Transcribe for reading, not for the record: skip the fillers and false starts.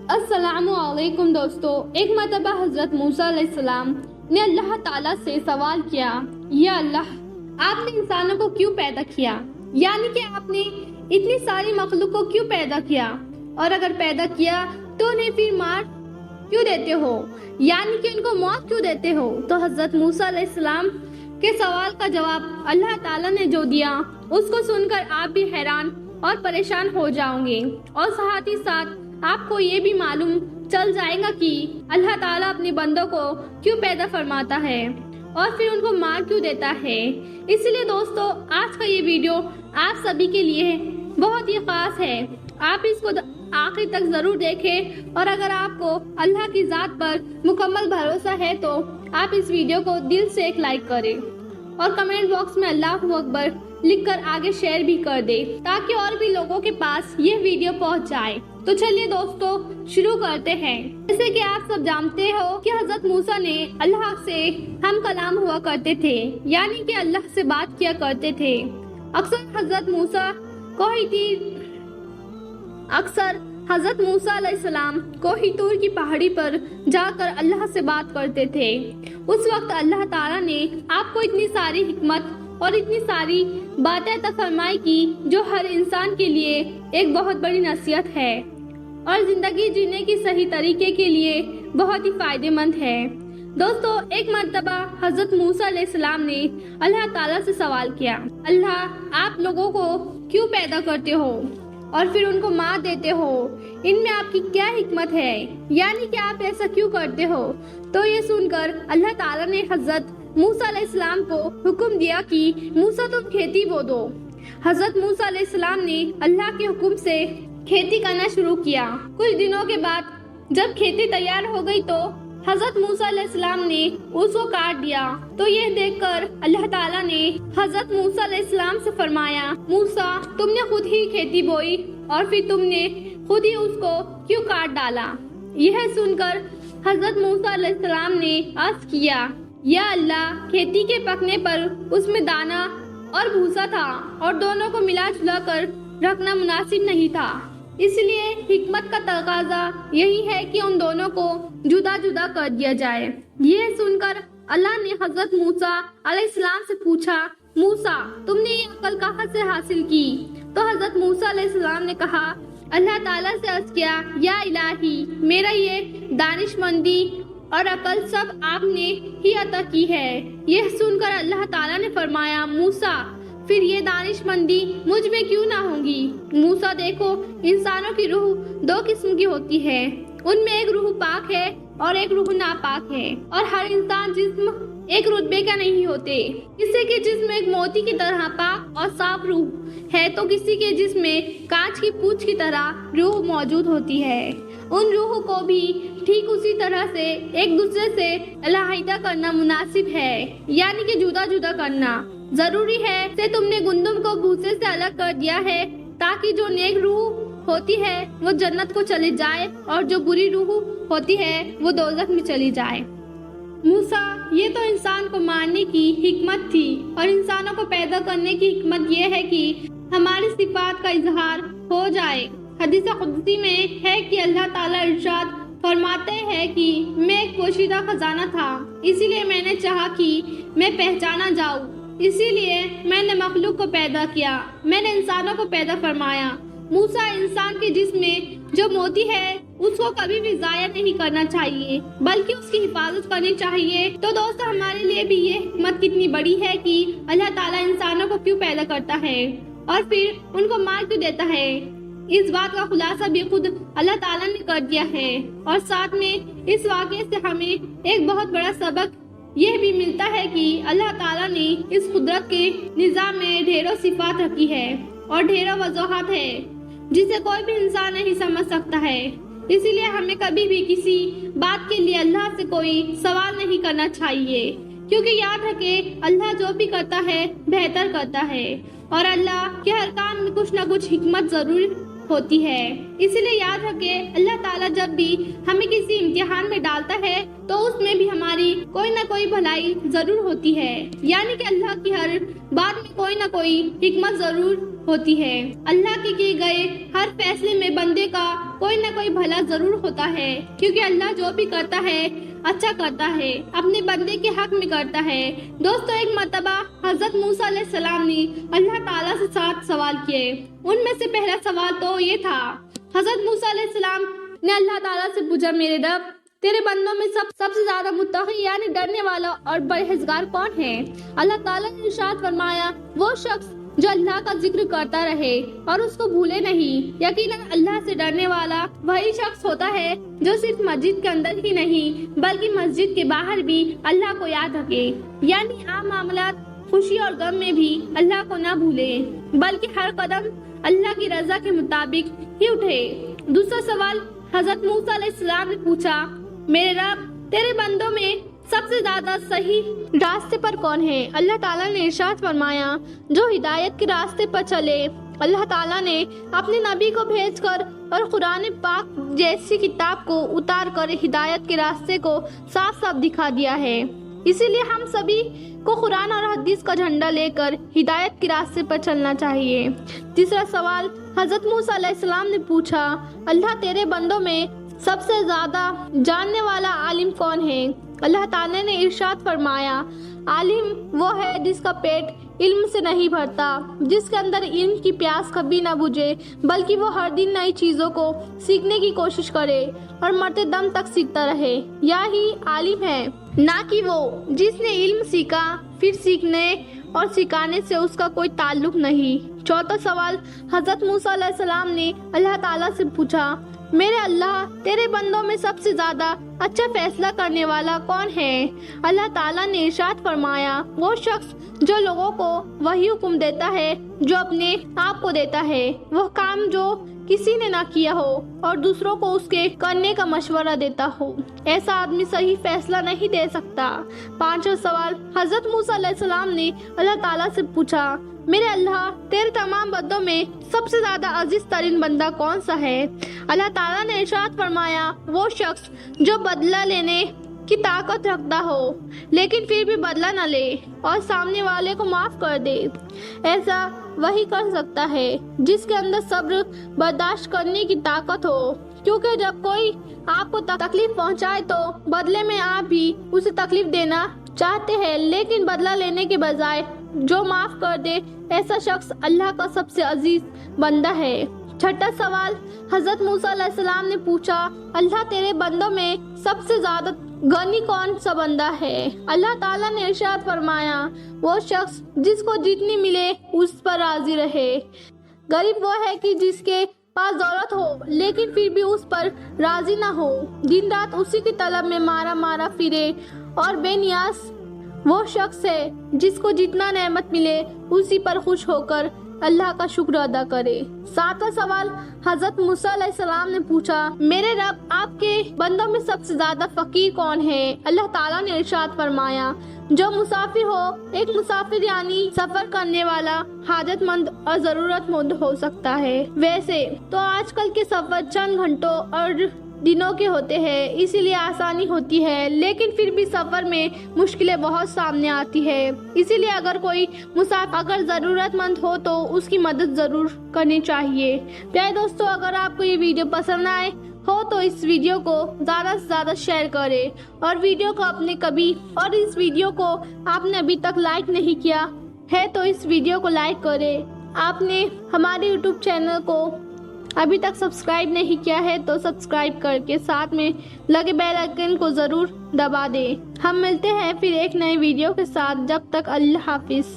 अस्सलामु अलैकुम दोस्तों। एक मरतबा हजरत मूसा अलैहिस्सलाम ने अल्लाह ताला से सवाल किया, या अल्लाह, आपने इंसानों को क्यों पैदा किया? यानी कि आपने इतनी सारी मखलूक को क्यों पैदा किया, और अगर पैदा किया तो उन्हें फिर मार क्यों देते हो, यानी कि उनको मौत क्यों देते हो? तो हजरत मूसा अलैहिस्सलाम के सवाल का जवाब अल्लाह ताला ने जो दिया उसको सुनकर आप भी हैरान और परेशान हो जाओगे, और साथ ही साथ आपको ये भी मालूम चल जाएगा कि अल्लाह ताला अपने बंदों को क्यों पैदा फरमाता है और फिर उनको मार क्यों देता है। इसलिए दोस्तों, आज का ये वीडियो आप सभी के लिए बहुत ही खास है। आप इसको आखिर तक जरूर देखें, और अगर आपको अल्लाह की जात पर मुकम्मल भरोसा है तो आप इस वीडियो को दिल से एक लाइक करें और कमेंट बॉक्स में अल्लाहू अकबर लिखकर आगे शेयर भी कर दे, ताकि और भी लोगों के पास ये वीडियो पहुंच जाए। तो चलिए दोस्तों, शुरू करते हैं। जैसे कि आप सब जानते हो कि हजरत मूसा ने अल्लाह से हम कलाम हुआ करते थे, यानी कि अल्लाह से बात किया करते थे। अक्सर हजरत मूसा अलैहिस्सलाम कोही तूर की पहाड़ी पर जाकर अल्लाह से बात करते थे। उस वक्त अल्लाह ताला ने आपको इतनी सारी हिकमत और इतनी सारी बातें अता फरमाई की, जो हर इंसान के लिए एक बहुत बड़ी नसीहत है और जिंदगी जीने की सही तरीके के लिए बहुत ही फायदेमंद है। दोस्तों, एक मर्तबा हजरत मूसा अलैहिस्सलाम ने अल्लाह ताला से सवाल किया, अल्लाह, आप लोगों को क्यों पैदा करते हो और फिर उनको मार देते हो? इनमें आपकी क्या हिकमत है, यानी कि आप ऐसा क्यों करते हो? तो ये सुनकर अल्लाह ताला ने हजरत मूसा अलैहिस्सलाम को हुक्म दिया कि मूसा, तुम खेती बो दो। हजरत मूसा अलैहिस्सलाम ने अल्लाह के हुक्म से खेती करना शुरू किया। कुछ दिनों के बाद जब खेती तैयार हो गई तो हजरत मूसा अलैहिस्सलाम ने उसको काट दिया। तो यह देखकर अल्लाह ताला ने हजरत मूसा अलैहिस्सलाम से फरमाया, मूसा, तुमने खुद ही खेती बोई और फिर तुमने खुद ही उसको क्यों काट डाला? यह सुनकर हजरत मूसा अलैहिस्सलाम ने अर्ज किया, या अल्लाह, खेती के पकने पर उसमें दाना और भूसा था और दोनों को मिला जुला कर रखना मुनासिब नहीं था, इसलिए हिकमत का तकाजा यही है कि उन दोनों को जुदा जुदा कर दिया जाए। यह सुनकर अल्लाह ने हजरत मूसा अलैहिस्सलाम से पूछा, मूसा, तुमने ये अकल कहाँ से हासिल की? तो हजरत मूसा अलैहिस्सलाम ने कहा, अल्लाह ताला से अर्ज किया, या इलाही, मेरा ये दानिशमंदी और अकल सब आपने ही अता की है। यह सुनकर अल्लाह ताला ने फरमाया, मूसा, फिर ये दानिशमंदी मुझ में क्यों ना होगी? मूसा, देखो, इंसानों की रूह दो किस्म की होती है, उनमें एक रूह पाक है और एक रूह नापाक है, और हर इंसान जिस्म एक रुतबे का नहीं होते। किसी के जिस्म एक मोती की तरह पाक और साफ रूह है, तो किसी के जिस्म में कांच की पूंछ की तरह रूह मौजूद होती है। उन रूह को भी ठीक उसी तरह से एक दूसरे से अलहदा करना मुनासिब है, यानी कि जुदा जुदा करना जरूरी है। से तुमने गुंदुम को भूसे से अलग कर दिया है, ताकि जो नेक रूह होती है वो जन्नत को चली जाए और जो बुरी रूह होती है वो दोज़ख में चली जाए। मूसा, ये तो इंसान को मारने की हिकमत थी, और इंसानों को पैदा करने की हिकमत ये है कि हमारी सिफात का इजहार हो जाए। हदीस कुदसी में है कि अल्लाह ताला इरशाद फरमाते हैं कि मैं एक पोशीदा खजाना था, इसीलिए मैंने चाहा कि मैं पहचाना जाऊं, इसीलिए मैंने मखलूक को पैदा किया, मैंने इंसानों को पैदा फरमाया। मूसा, इंसान के जिस्म में जो मोती है उसको कभी भी जाया नहीं करना चाहिए, बल्कि उसकी हिफाजत करनी चाहिए। तो दोस्तों, हमारे लिए भी ये हिकमत कितनी बड़ी है कि अल्लाह ताला इंसानों को क्यों पैदा करता है और फिर उनको मार क्यों देता है। इस बात का खुलासा भी खुद अल्लाह ताला ने कर दिया है, और साथ में इस वाक़े से हमें एक बहुत बड़ा सबक यह भी मिलता है कि अल्लाह ताला ने इस कुदरत के निज़ाम में ढेरों सिफात रखी है और ढेरों वजूहात है, जिसे कोई भी इंसान नहीं समझ सकता है। इसीलिए हमें कभी भी किसी बात के लिए अल्लाह से कोई सवाल नहीं करना चाहिए, क्योंकि याद रखे, अल्लाह जो भी करता है बेहतर करता है, और अल्लाह के हर काम में कुछ न कुछ हिकमत जरूर होती है। इसीलिए याद रखे, अल्लाह ताला जब भी हमें किसी इम्तिहान में डालता है तो उसमें भी हमारी कोई ना कोई भलाई जरूर होती है, यानी कि अल्लाह की हर बात में कोई ना कोई हिकमत जरूर होती है। अल्लाह के किए गए हर फैसले में बंदे का कोई न कोई भला जरूर होता है, क्योंकि अल्लाह जो भी करता है अच्छा करता है, अपने बंदे के हक में करता है। दोस्तों, एक मर्तबा हजरत मूसा अलैहिस्सलाम ने अल्लाह ताला से 7 सवाल किए। उनमें से पहला सवाल तो ये था, हजरत मूसा अलैहिस्सलाम ने अल्लाह ताला से पूछा, मेरे रब, तेरे बंदों में सबसे ज्यादा मुत्तकी यानी डरने वाला और परहेजगार कौन है? अल्लाह ताला ने इरशाद फरमाया, वो शख्स जो अल्लाह का जिक्र करता रहे और उसको भूले नहीं। यकीनन अल्लाह से डरने वाला वही शख्स होता है जो सिर्फ मस्जिद के अंदर ही नहीं बल्कि मस्जिद के बाहर भी अल्लाह को याद रखे, यानी आम मामलात, खुशी और गम में भी अल्लाह को न भूले, बल्कि हर कदम अल्लाह की रजा के मुताबिक ही उठे। दूसरा सवाल हजरत मूसा अलैहिस्सलाम ने पूछा, मेरे रब, तेरे बंदों में सबसे ज्यादा सही रास्ते पर कौन है? अल्लाह ताला ने इरशाद फरमाया, जो हिदायत के रास्ते पर चले। अल्लाह ताला ने अपने नबी को भेजकर और कुरान पाक जैसी किताब को उतार कर हिदायत के रास्ते को साफ साफ दिखा दिया है। इसीलिए हम सभी को कुरान और हदीस का झंडा लेकर हिदायत के रास्ते पर चलना चाहिए। तीसरा सवाल हजरत मूसा अलैहिस्सलाम ने पूछा, अल्लाह, तेरे बंदों में सबसे ज्यादा जानने वाला आलिम कौन है? अल्लाह ताला ने इरशाद फरमाया, आलिम वो है जिसका पेट इल्म से नहीं भरता, जिसके अंदर इल्म की प्यास कभी न बुझे, बल्कि वो हर दिन नई चीजों को सीखने की कोशिश करे और मरते दम तक सीखता रहे। यही आलिम है, ना कि वो जिसने इल्म सीखा फिर सीखने और सिखाने से उसका कोई ताल्लुक नहीं। चौथा सवाल हजरत मूसा अलैहिस्सलाम ने अल्लाह ताला से पूछा, मेरे अल्लाह, तेरे बंदों में सबसे ज्यादा अच्छा फैसला करने वाला कौन है? अल्लाह ताला ने इरशाद फरमाया, वो शख्स जो लोगों को वही हुक्म देता है जो अपने आप को देता है, वह काम जो किसी ने ना किया हो और दूसरों को उसके करने का मशवरा देता हो, ऐसा आदमी सही फैसला नहीं दे सकता। पांचवा सवाल हजरत मूसा अलैहिस्सलाम ने अल्लाह ताला से पूछा, मेरे अल्लाह, तेरे तमाम बंदों में सबसे ज्यादा अजीज तरीन बंदा कौन सा है? अल्लाह ताला ने इरशाद फरमाया, वो शख्स जो बदला लेने की ताकत रखता हो लेकिन फिर भी बदला न ले और सामने वाले को माफ कर दे। ऐसा वही कर सकता है जिसके अंदर सब्र बर्दाश्त करने की ताकत हो, क्योंकि जब कोई आपको तकलीफ पहुंचाए तो बदले में आप भी उसे तकलीफ देना चाहते हैं, लेकिन बदला लेने के बजाय जो माफ कर दे, ऐसा शख्स अल्लाह का सबसे अजीज बंदा है। छठा सवाल हजरत मूसा अलैहिस्सलाम ने पूछा, अल्लाह, तेरे बंदों में सबसे ज्यादा गनी कौन सा बंदा है? अल्लाह ताला ने इरशाद फरमाया, वो शख्स जिसको जितनी मिले उस पर राजी रहे। गरीब वो है कि जिसके पास दौलत हो लेकिन फिर भी उस पर राजी ना हो, दिन रात उसी की तलब में मारा मारा फिरे और बेनियाज वो शख्स है जिसको जितना नेमत मिले उसी पर खुश होकर अल्लाह का शुक्र अदा करे। सातवां सवाल हजरत मूसा अलैहिस्सलाम ने पूछा, मेरे रब, आपके बंदों में सबसे ज्यादा फकीर कौन है? अल्लाह ताला ने इरशाद फरमाया, जो मुसाफिर हो। एक मुसाफिर यानी सफर करने वाला हाजतमंद और जरूरतमंद हो सकता है। वैसे तो आजकल के सफर चंद घंटों और दिनों के होते हैं, इसीलिए आसानी होती है, लेकिन फिर भी सफर में मुश्किलें बहुत सामने आती है। इसीलिए अगर कोई मुसाफिर अगर ज़रूरतमंद हो तो उसकी मदद ज़रूर करनी चाहिए। प्यारे दोस्तों, अगर आपको ये वीडियो पसंद आए हो तो इस वीडियो को ज़्यादा से ज़्यादा शेयर करें और वीडियो को इस वीडियो को आपने अभी तक लाइक नहीं किया है तो इस वीडियो को लाइक करें। आपने हमारे यूट्यूब चैनल को अभी तक सब्सक्राइब नहीं किया है तो सब्सक्राइब करके साथ में लगे बेल आइकन को ज़रूर दबा दें। हम मिलते हैं फिर एक नए वीडियो के साथ, जब तक अल्लाह हाफिज़।